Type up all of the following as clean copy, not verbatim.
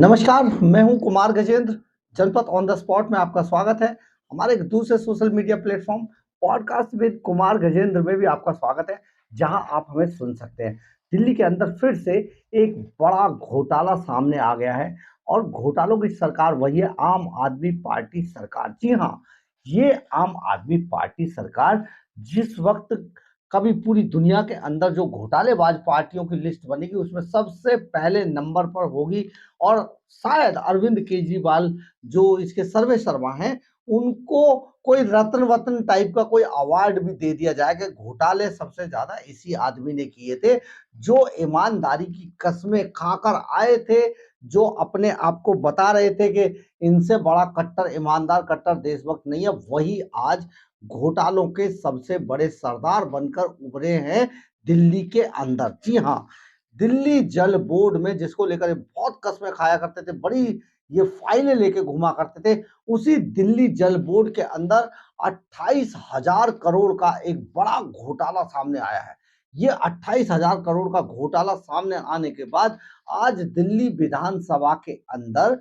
नमस्कार, मैं हूं कुमार गजेंद्र। जनपद ऑन द स्पॉट में आपका स्वागत है। हमारे एक दूसरे social media platform podcast with Kumar Gajendra में भी आपका स्वागत है, जहां आप हमें सुन सकते हैं। दिल्ली के अंदर फिर से एक बड़ा घोटाला सामने आ गया है और घोटालों की सरकार वही है, आम आदमी पार्टी सरकार। जी हाँ, ये आम आदमी पार्टी सरकार जिस वक्त कभी पूरी दुनिया के अंदर जो घोटालेबाज पार्टियों की लिस्ट बनेगी उसमें सबसे पहले नंबर पर होगी। और शायद अरविंद केजरीवाल जो इसके सर्वे सर्वा हैं, उनको कोई रत्न वतन टाइप का कोई अवार्ड भी दे दिया जाए कि घोटाले सबसे ज्यादा इसी आदमी ने किए थे, जो ईमानदारी की कस्में खाकर आए थे, जो अपने आप को बता रहे थे कि इनसे बड़ा कट्टर ईमानदार कट्टर देशभक्त नहीं है, वही आज घोटालों के सबसे बड़े सरदार बनकर उभरे हैं दिल्ली के अंदर। जी हाँ, दिल्ली जल बोर्ड में जिसको लेकर ये बहुत कस्में खाया करते थे, बड़ी ये फाइलें लेके घुमा करते थे, उसी दिल्ली जल बोर्ड के अंदर 28,000 करोड़ का एक बड़ा घोटाला सामने आया है। ये 28,000 करोड़ का घोटाला सामने आने के बाद आज दिल्ली विधानसभा के अंदर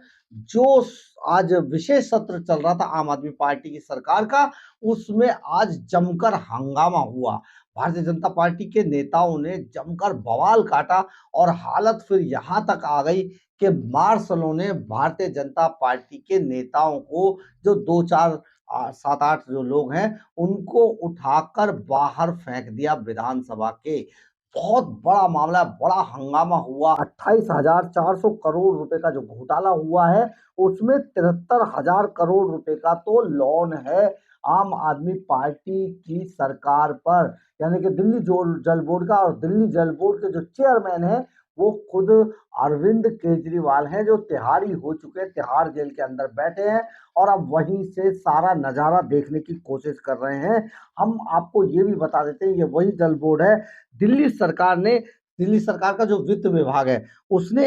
जो आज विशेष सत्र चल रहा था आम आदमी पार्टी की सरकार का, उसमें आज जमकर हंगामा हुआ। भारतीय जनता पार्टी के नेताओं ने जमकर बवाल काटा और हालत फिर यहां तक आ गई कि मार्शलों ने भारतीय जनता पार्टी के नेताओं को, जो दो चार सात आठ जो लोग हैं, उनको उठाकर बाहर फेंक दिया विधानसभा के। बहुत बड़ा मामला, बड़ा हंगामा हुआ। 28,400 करोड़ रुपए का जो घोटाला हुआ है, उसमें 73,000 करोड़ रुपए का तो लोन है आम आदमी पार्टी की सरकार पर, यानी कि दिल्ली जो जल बोर्ड का। और दिल्ली जल बोर्ड के जो चेयरमैन है वो खुद अरविंद केजरीवाल हैं, जो तिहाड़ी हो चुके हैं, तिहाड़ जेल के अंदर बैठे हैं और अब वहीं से सारा नजारा देखने की कोशिश कर रहे हैं। हम आपको ये भी बता देते हैं, ये वही जल बोर्ड है। दिल्ली सरकार का जो वित्त विभाग है, उसने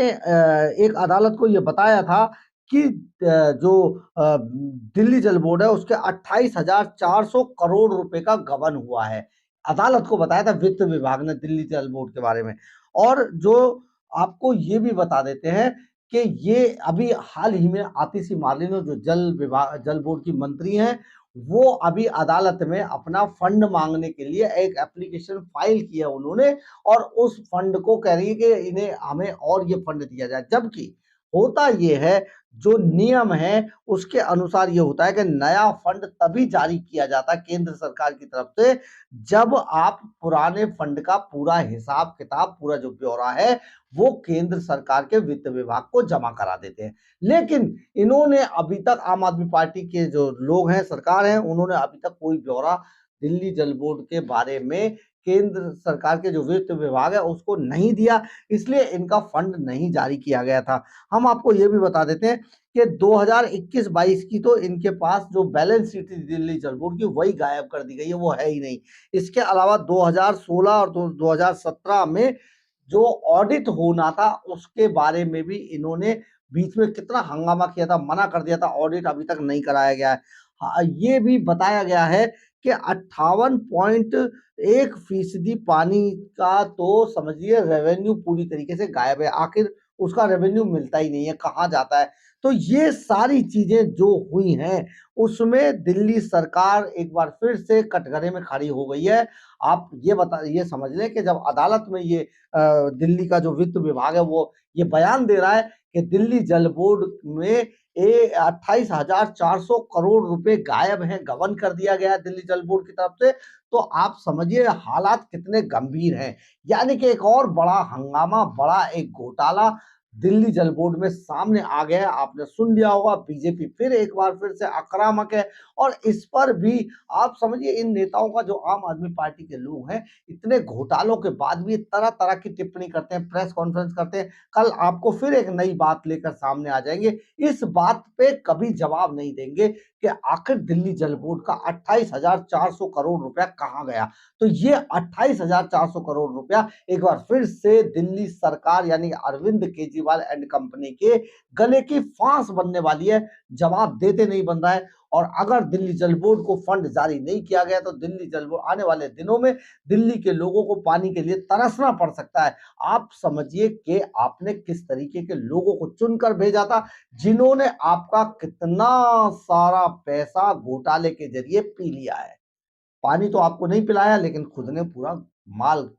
एक अदालत को ये बताया था कि जो दिल्ली जल बोर्ड है उसके 28,400 करोड़ रुपए का गबन हुआ है। अदालत को बताया था वित्त विभाग ने दिल्ली जल बोर्ड के बारे में। और जो आपको ये भी बता देते हैं कि ये अभी हाल ही में आतिशी मार्लेना जो जल बोर्ड की मंत्री हैं, वो अभी अदालत में अपना फंड मांगने के लिए एक एप्लीकेशन फाइल किया उन्होंने, और उस फंड को कह रही है कि इन्हें हमें और ये फंड दिया जाए। जबकि होता ये है, जो नियम है उसके अनुसार ये होता है कि नया फंड तभी जारी किया जाता है केंद्र सरकार की तरफ से, जब आप पुराने फंड का पूरा हिसाब किताब, पूरा जो ब्यौरा है, वो केंद्र सरकार के वित्त विभाग को जमा करा देते हैं। लेकिन इन्होंने अभी तक, आम आदमी पार्टी के जो लोग हैं, सरकार है, उन्होंने अभी तक कोई ब्यौरा दिल्ली जल बोर्ड के बारे में केंद्र सरकार के जो वित्त विभाग है उसको नहीं दिया, इसलिए इनका फंड नहीं जारी किया गया था। हम आपको ये भी बता देते हैं कि 2021-22 की तो इनके पास जो बैलेंस शीट थी दिल्ली जल बोर्ड की, वही गायब कर दी गई है, वो है ही नहीं। इसके अलावा 2016 और 2017 में जो ऑडिट होना था उसके बारे में भी इन्होंने बीच में कितना हंगामा किया था, मना कर दिया था, ऑडिट अभी तक नहीं कराया गया है। हाँ, ये भी बताया गया है कि 58.1% पानी का तो समझिए रेवेन्यू पूरी तरीके से गायब है। आखिर उसका रेवेन्यू मिलता ही नहीं है, कहाँ जाता है? तो ये सारी चीजें जो हुई हैं, उसमें दिल्ली सरकार एक बार फिर से कटघरे में खड़ी हो गई है। आप ये समझ लें कि जब अदालत में ये दिल्ली का जो वित्त विभाग है वो ये बयान दे रहा है कि दिल्ली जल बोर्ड में 28,400 करोड़ रुपए गायब हैं, गबन कर दिया गया है दिल्ली जल बोर्ड की तरफ से, तो आप समझिए हालात कितने गंभीर हैं। यानी कि एक और बड़ा हंगामा, बड़ा एक घोटाला दिल्ली जल बोर्ड में सामने आ गया है। आपने सुन लिया होगा, बीजेपी फिर एक बार फिर से आक्रामक है और इस पर भी आप समझिए इन नेताओं का, जो आम आदमी पार्टी के लोग हैं, इतने घोटालों के बाद भी तरह तरह की टिप्पणी करते हैं, प्रेस कॉन्फ्रेंस करते हैं। कल आपको फिर एक नई बात लेकर सामने आ जाएंगे, इस बात पे कभी जवाब नहीं देंगे कि आखिर दिल्ली जल बोर्ड का 28,400 करोड़ रुपया कहां गया। तो ये 28,400 करोड़ रुपया एक बार फिर से दिल्ली सरकार यानी अरविंद केजरीवाल केजरीवाल एंड कंपनी के गले की फांस बनने वाली है। जवाब देते नहीं बन रहा है। और अगर दिल्ली जल बोर्ड को फंड जारी नहीं किया गया तो दिल्ली जल बोर्ड आने वाले दिनों में दिल्ली के लोगों को पानी के लिए तरसना पड़ सकता है। आप समझिए कि आपने किस तरीके के लोगों को चुनकर भेजा था, जिन्होंने आपका कितना सारा पैसा घोटाले के जरिए पी लिया है। पानी तो आपको नहीं पिलाया, लेकिन खुद ने पूरा माल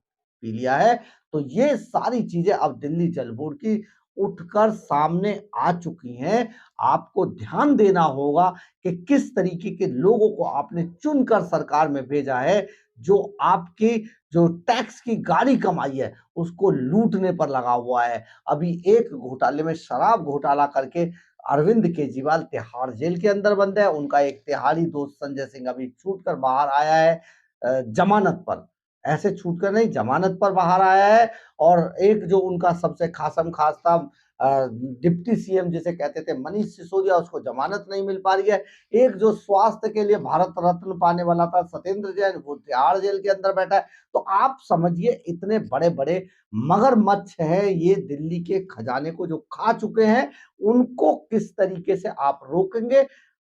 पी लिया है। तो ये सारी चीजें अब दिल्ली जल बोर्ड की उठकर सामने आ चुकी हैं। आपको ध्यान देना होगा कि किस तरीके के लोगों को आपने चुनकर सरकार में भेजा है, जो आपकी जो टैक्स की गाड़ी कमाई है उसको लूटने पर लगा हुआ है। अभी एक घोटाले में शराब घोटाला करके अरविंद केजरीवाल तिहाड़ जेल के अंदर बंद है। उनका एक तिहाड़ी दोस्त संजय सिंह अभी छूटकर बाहर आया है, जमानत पर। ऐसे छूटकर नहीं, जमानत पर बाहर आया है। और एक जो उनका सबसे खासम खास था, डिप्टी सीएम जिसे कहते थे मनीष सिसोदिया, उसको जमानत नहीं मिल पा रही है। एक जो स्वास्थ्य के लिए भारत रत्न पाने वाला था सत्येंद्र जैन, वो तिहाड़ जेल के अंदर बैठा है। तो आप समझिए इतने बड़े बड़े मगरमच्छ हैं ये, दिल्ली के खजाने को जो खा चुके हैं, उनको किस तरीके से आप रोकेंगे।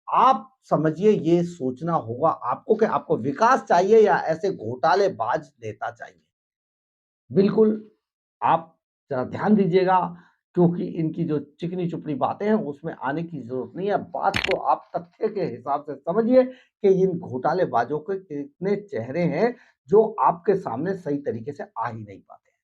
आप समझिए, ये सोचना होगा आपको कि आपको विकास चाहिए या ऐसे घोटालेबाज नेता चाहिए। बिल्कुल, आप ज़रा ध्यान दीजिएगा, क्योंकि इनकी जो चिकनी-चुपड़ी बातें हैं उसमें आने की ज़रूरत नहीं है। बात को आप तथ्य के हिसाब से समझिए कि इन घोटालेबाजों के कितने चेहरे हैं जो आपके सामने सही तरीके से आ ही नहीं पाते हैं।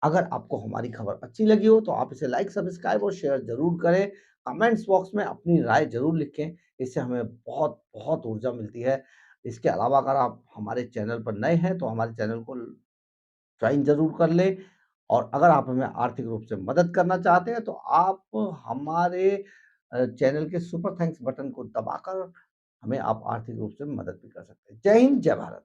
अगर आपको हमारी खबर अच्छी लगी हो तो आप इसे लाइक, सब्सक्राइब और शेयर ज़रूर करें। कमेंट्स बॉक्स में अपनी राय ज़रूर लिखें, इससे हमें बहुत ऊर्जा मिलती है। इसके अलावा अगर आप हमारे चैनल पर नए हैं तो हमारे चैनल को ज्वाइन ज़रूर कर लें। और अगर आप हमें आर्थिक रूप से मदद करना चाहते हैं तो आप हमारे चैनल के सुपर थैंक्स बटन को दबाकर हमें आप आर्थिक रूप से मदद भी कर सकते हैं। जय हिंद, जय भारत।